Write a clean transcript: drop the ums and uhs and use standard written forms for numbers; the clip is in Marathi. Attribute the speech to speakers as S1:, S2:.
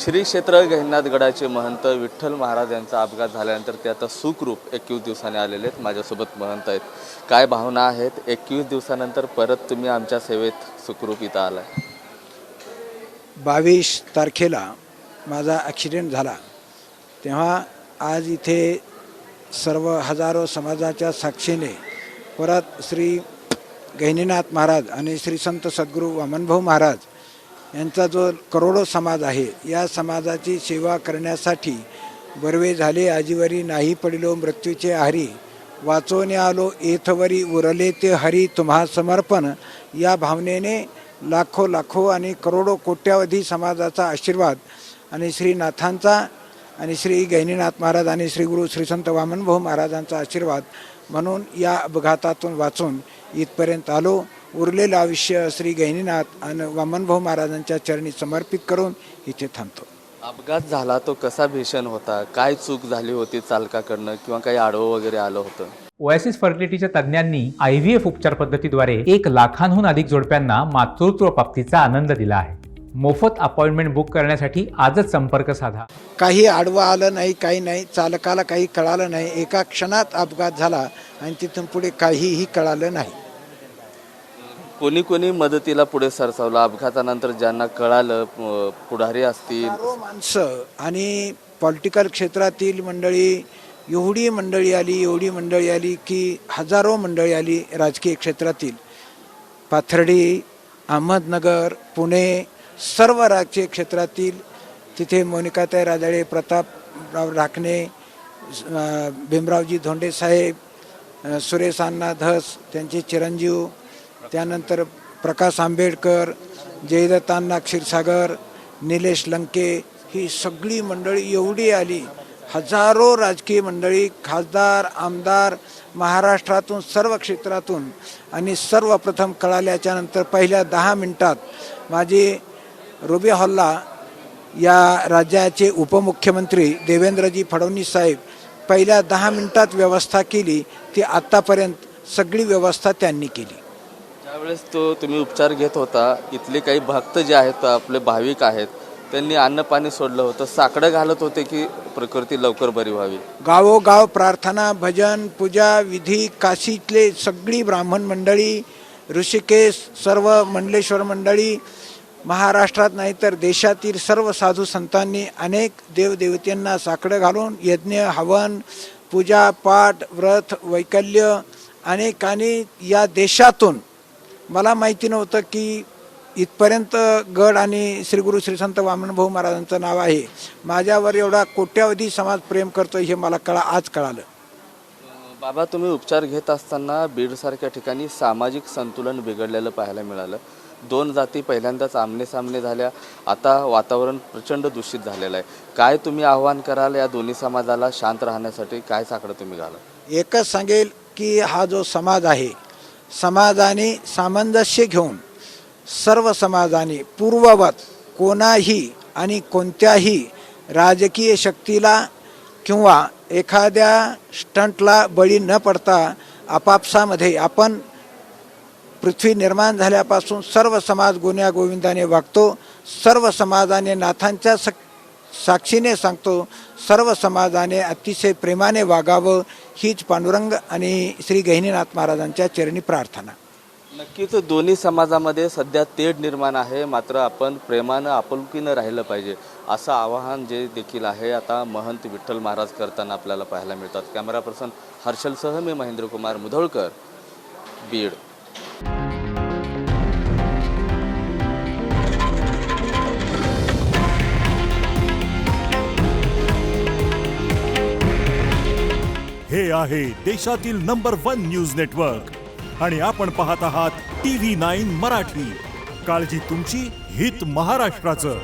S1: श्री क्षेत्र गहिनीनाथगडाचे महंत विठ्ठल महाराज यांचा अपघात झाल्यानंतर ते आता सुखरूप 21 दिवसांनी आलेले आहेत. माझ्यासोबत महंत आहेत. काय भावना आहेत? 21 दिवसानंतर परत तुम्ही आमच्या सेवेत सुखरूप इथं आलाय.
S2: 22 तारखेला माझा ॲक्सिडेंट झाला, तेव्हा आज इथे सर्व हजारो समाजाच्या साक्षीने परत श्री गहिनीनाथ महाराज आणि श्री संत सद्गुरू वामनभाऊ महाराज यांचा जो करोडो समाज आहे, या समाजाची सेवा करण्यासाठी बर्वे झाले आजीवरी नाही पडिलो मृत्यूचे आहारी, वाचोने आलो एथवरी उरले ते हरी तुम्हा समर्पण, या भावनेने लाखो लाखो आणि करोडो कोट्यावधी समाजाचा आशीर्वाद आणि श्रीनाथांचा आणि श्री गहिनीनाथ महाराज आणि श्री गुरु श्री संत वामनभाऊ महाराजांचा आशीर्वाद म्हणून या अपघातातून वाचून इथपर्यंत आलो. उरलेलं आयुष्य श्री गहिनीनाथ आणि वामनभाऊ महाराजांच्या चरणी समर्पित करून इथे थांबतो.
S1: अपघात झाला तो कसा भीषण होता? काय चूक झाली होती चालकाकडनं किंवा काही आडवं वगैरे आलं होतं?
S3: ओएसिस फर्टिलिटीच्या तज्ज्ञांनी IVF उपचार पद्धतीद्वारे 1 लाखांहून अधिक जोडप्यांना मातृत्व प्राप्तीचा आनंद दिला आहे. मोफत अपॉइंटमेंट बुक करण्यासाठी आजच संपर्क साधा.
S2: काही आडवं आलं नाही, काही नाही, चालकाला काही कळालं नाही. एका क्षणात अपघात झाला आणि तिथून पुढे काहीही कळालं नाही.
S1: कोणी कोणी मदतीला पुढे सरसावलं? अपघातानंतर ज्यांना कळालं, पुढारी असतील,
S2: हजारो माणसं आणि पॉलिटिकल क्षेत्रातील मंडळी, एवढी मंडळी आली की हजारो मंडळी आली. राजकीय क्षेत्रातील पाथर्डी, अहमदनगर, पुणे, सर्व राजकीय क्षेत्रातील तिथे मोनिकाताई राजाळे, प्रतापराव राखणे, भीमरावजी धोंडे साहेब, सुरेश अण्णा धस त्यांचे चिरंजीव, त्यानंतर प्रकाश आंबेडकर, जयदत्त अण्णा क्षीरसागर, निलेश लंके, ही सगळी मंडळी एवढी आली. हजारो राजकीय मंडळी, खासदार, आमदार, महाराष्ट्रातून सर्व क्षेत्रातून. आणि सर्वप्रथम कळाल्याच्या नंतर पहिल्या 10 मिनिटात माझे रुबी हॉलला या राज्याचे उपमुख्यमंत्री देवेंद्रजी फडणवीस साहेब पहिल्या 10 मिनिटात व्यवस्था केली. ती आत्तापर्यंत सगळी व्यवस्था त्यांनी केली.
S1: ज्यावेळेस तुम्ही उपचार घेत होता, इथले काही भक्त जे आहेत, आपले भाविक आहेत, त्यांनी अन्न पाणी सोडलं होतं, साकडं घालत होते की प्रकृती लवकर बरी व्हावी.
S2: गावोगाव प्रार्थना, भजन, पूजा, विधी, काशीतले सगळी ब्राह्मण मंडळी, ऋषिकेश, सर्व मंडलेश्वर मंडळी, महाराष्ट्रात नाही तर देशातील सर्व साधू संतांनी अनेक देवदेवतांना साकडं घालून यज्ञ, हवन, पूजा, पाठ, व्रत, वैकल्य अनेकांनी या देशातून. मला माहिती नव्हतं की इथपर्यंत गड आणि श्री गुरु श्री संत वामनभाऊ महाराजांचं नाव आहे. माझ्यावर एवढा कोट्यावधी समाज प्रेम करतो हे मला आज कळालं.
S1: बाबा, तुम्ही उपचार घेत असताना बीडसारख्या ठिकाणी सामाजिक संतुलन बिघडलेलं पाहायला मिळालं. 2 जाती पहिल्यांदाच आमनेसामने झाल्या. आता वातावरण प्रचंड दूषित झालेलं आहे. काय तुम्ही आव्हान कराल या दोन्ही समाजाला शांत राहण्यासाठी? काय साकडं तुम्ही घाला?
S2: एकच सांगेल की हा जो समाज आहे, समाजाने सामंजस्य घेऊन सर्व समाजाने पूर्ववत कोणाही आणि कोणत्याही राजकीय शक्तीला किंवा एखाद्या स्टंटला बळी न पडता आपापसामध्ये आपण पृथ्वी निर्माण झाल्यापासून सर्व समाज गुण्या गोविंदाने वागतो. सर्व समाजाने नाथांच्या साक्षीने सांगतो, सर्व समाजाने अतिशय प्रेमाने वागावं, हीच पांडुरंग आणि श्री गहिनीनाथ महाराजांच्या चरणी प्रार्थना.
S1: नक्कीच दोन्ही समाजामध्ये सध्या तेढ निर्माण आहे, मात्र आपण प्रेमानं, आपुलकीनं राहिलं पाहिजे असं आवाहन जे देखील आहे आता महंत विठ्ठल महाराज करताना आपल्याला पाहायला मिळतात. कॅमेरा पर्सन हर्षलसह मी महेंद्र कुमार मुधोळकर, बीड.
S4: हे आहे देशातील नंबर 1 न्यूज नेटवर्क आणि आपण पाहत आहात TV9 मराठी. काळजी तुमची, हित महाराष्ट्राचं.